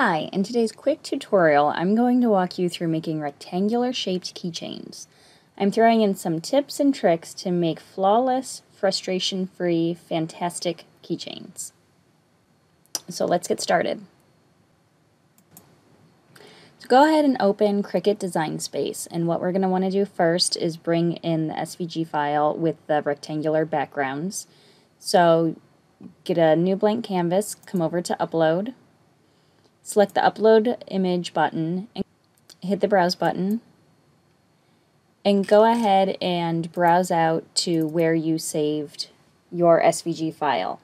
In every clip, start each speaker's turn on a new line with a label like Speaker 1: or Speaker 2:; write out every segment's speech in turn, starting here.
Speaker 1: Hi, in today's quick tutorial, I'm going to walk you through making rectangular shaped keychains. I'm throwing in some tips and tricks to make flawless, frustration-free, fantastic keychains. So let's get started. So go ahead and open Cricut Design Space, and what we're going to want to do first is bring in the SVG file with the rectangular backgrounds. So get a new blank canvas, come over to Upload, select the Upload Image button, and hit the Browse button, and go ahead and browse out to where you saved your SVG file.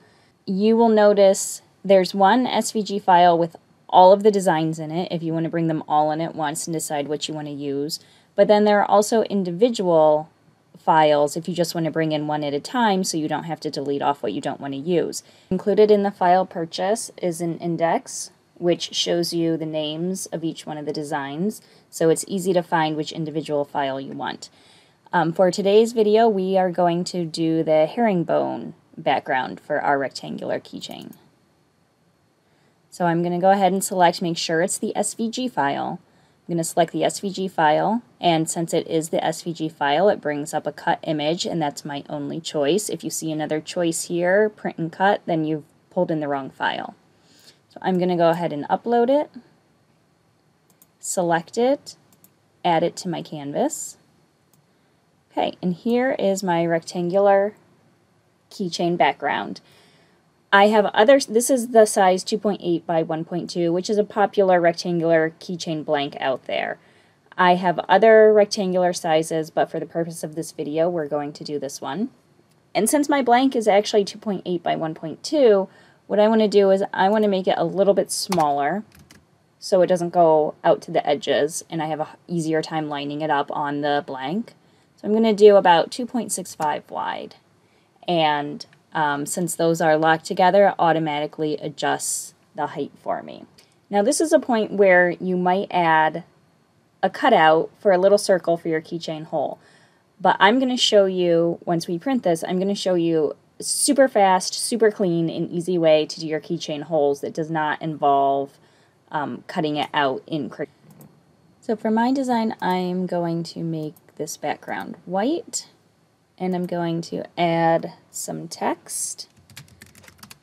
Speaker 1: You will notice there's one SVG file with all of the designs in it if you want to bring them all in at once and decide what you want to use, but then there are also individual files if you just want to bring in one at a time so you don't have to delete off what you don't want to use. Included in the file purchase is an index which shows you the names of each one of the designs, so it's easy to find which individual file you want. For today's video, we are going to do the herringbone background for our rectangular keychain. So I'm going to go ahead and select, make sure it's the SVG file. I'm going to select the SVG file, and since it is the SVG file, it brings up a cut image, and that's my only choice. If you see another choice here, print and cut, then you've pulled in the wrong file. So I'm going to go ahead and upload it, select it, add it to my canvas. Okay, and here is my rectangular keychain background. I have others. This is the size 2.8 by 1.2, which is a popular rectangular keychain blank out there. I have other rectangular sizes, but for the purpose of this video, we're going to do this one. And since my blank is actually 2.8 by 1.2, what I want to do is I want to make it a little bit smaller so it doesn't go out to the edges and I have an easier time lining it up on the blank. So I'm going to do about 2.65 wide. And since those are locked together, it automatically adjusts the height for me. Now this is a point where you might add a cutout for a little circle for your keychain hole. But I'm going to show you, once we print this, I'm going to show you super fast, super clean, and easy way to do your keychain holes that does not involve cutting it out in Cricut. So for my design, I'm going to make this background white, and I'm going to add some text,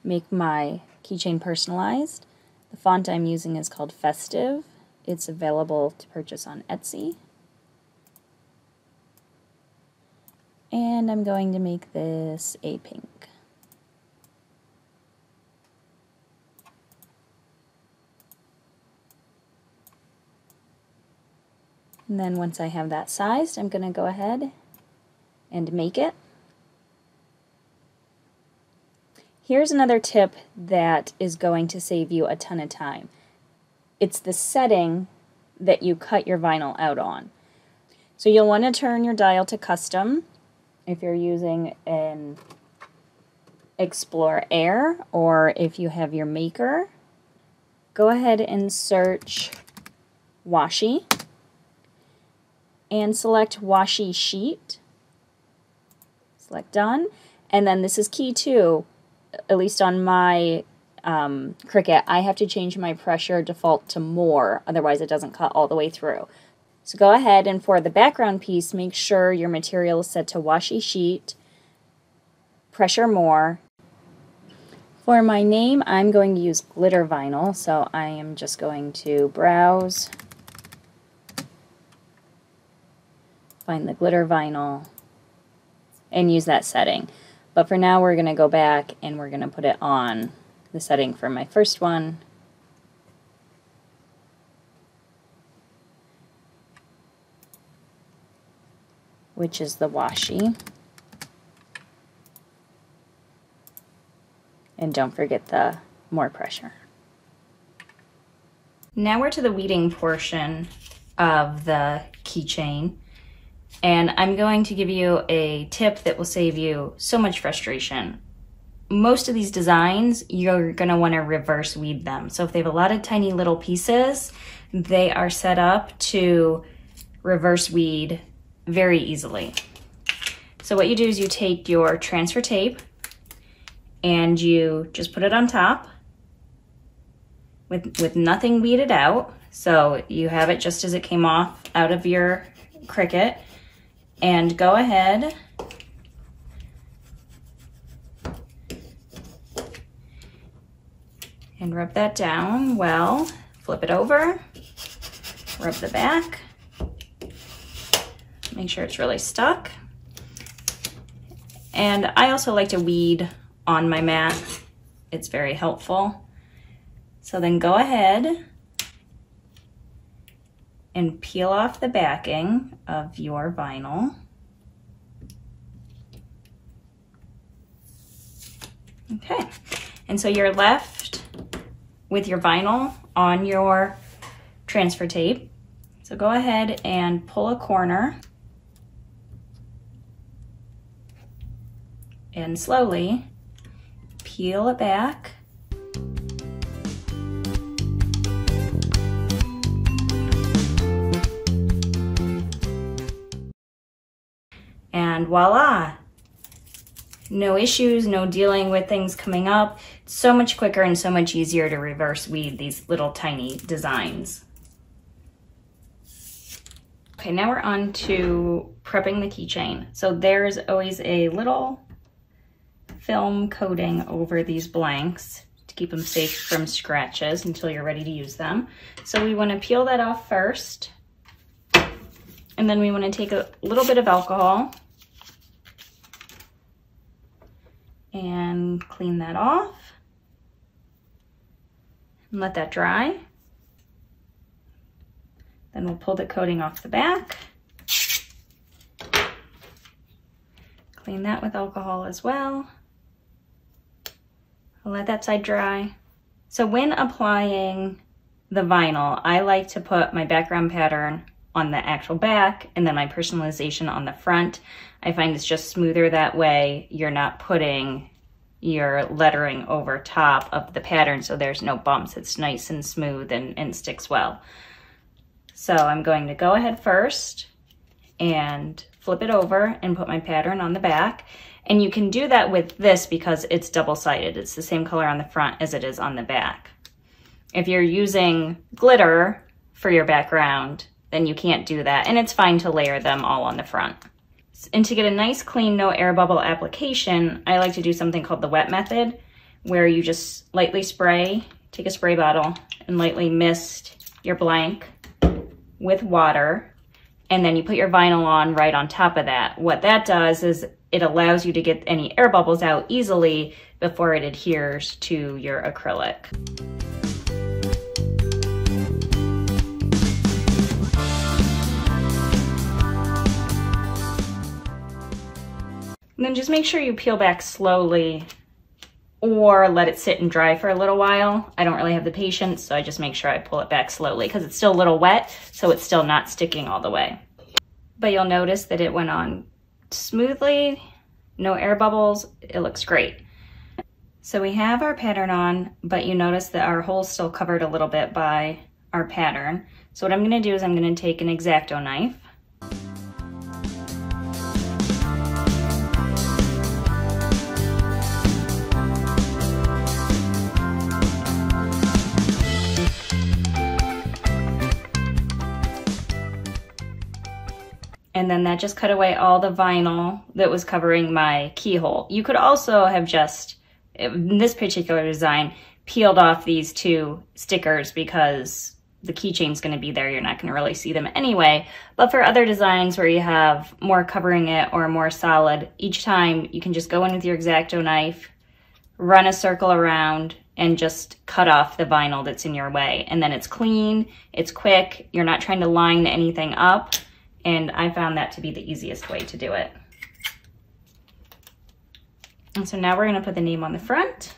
Speaker 1: make my keychain personalized. The font I'm using is called Festive. It's available to purchase on Etsy. And I'm going to make this a pink. And then once I have that sized, I'm going to go ahead and make it. Here's another tip that is going to save you a ton of time. It's the setting that you cut your vinyl out on. So you'll want to turn your dial to custom if you're using an Explore Air, or if you have your maker. Go ahead and search washi and select washi sheet. Select done, and then this is key too, at least on my Cricut, I have to change my pressure default to more, otherwise it doesn't cut all the way through. So go ahead and for the background piece, make sure your material is set to washi sheet, pressure more. For my name, I'm going to use glitter vinyl, so I am just going to browse, find the glitter vinyl, and use that setting. But for now, we're going to go back and we're going to put it on the setting for my first one. Which is the washi. And don't forget the more pressure. Now we're to the weeding portion of the keychain, and I'm going to give you a tip that will save you so much frustration. Most of these designs, you're going to want to reverse weed them. So if they have a lot of tiny little pieces, they are set up to reverse weed very easily. So what you do is you take your transfer tape and you just put it on top with nothing weeded out. So you have it just as it came off out of your Cricut. And go ahead and rub that down well. Flip it over, rub the back, make sure it's really stuck. And I also like to weed on my mat. It's very helpful. So then go ahead and peel off the backing of your vinyl. Okay, and so you're left with your vinyl on your transfer tape. So go ahead and pull a corner and slowly peel it back. And voila! No issues, no dealing with things coming up. It's so much quicker and so much easier to reverse weed these little tiny designs. Okay, now we're on to prepping the keychain. So there's always a little film coating over these blanks to keep them safe from scratches until you're ready to use them. So we want to peel that off first. And then we want to take a little bit of alcohol and clean that off and let that dry. Then we'll pull the coating off the back. Clean that with alcohol as well. I'll let that side dry. So when applying the vinyl, I like to put my background pattern on the actual back and then my personalization on the front. I find it's just smoother that way. You're not putting your lettering over top of the pattern so there's no bumps. It's nice and smooth and sticks well. So I'm going to go ahead first and flip it over and put my pattern on the back. And you can do that with this because it's double-sided. It's the same color on the front as it is on the back. If you're using glitter for your background, then you can't do that. And it's fine to layer them all on the front. And to get a nice, clean, no air bubble application, I like to do something called the wet method, where you just lightly spray, take a spray bottle, and lightly mist your blank with water. And then you put your vinyl on right on top of that. What that does is it allows you to get any air bubbles out easily before it adheres to your acrylic. And then just make sure you peel back slowly or let it sit and dry for a little while. I don't really have the patience, so I just make sure I pull it back slowly because it's still a little wet, so it's still not sticking all the way. But you'll notice that it went on smoothly, no air bubbles. It looks great. So we have our pattern on, but you notice that our hole's still covered a little bit by our pattern. So what I'm gonna do is I'm gonna take an X-Acto knife. And then that just cut away all the vinyl that was covering my keyhole. You could also have just, in this particular design, peeled off these two stickers because the keychain's gonna be there. You're not gonna really see them anyway. But for other designs where you have more covering it or more solid, each time you can just go in with your X-Acto knife, run a circle around, and just cut off the vinyl that's in your way. And then it's clean, it's quick, you're not trying to line anything up. And I found that to be the easiest way to do it. And so now we're gonna put the name on the front.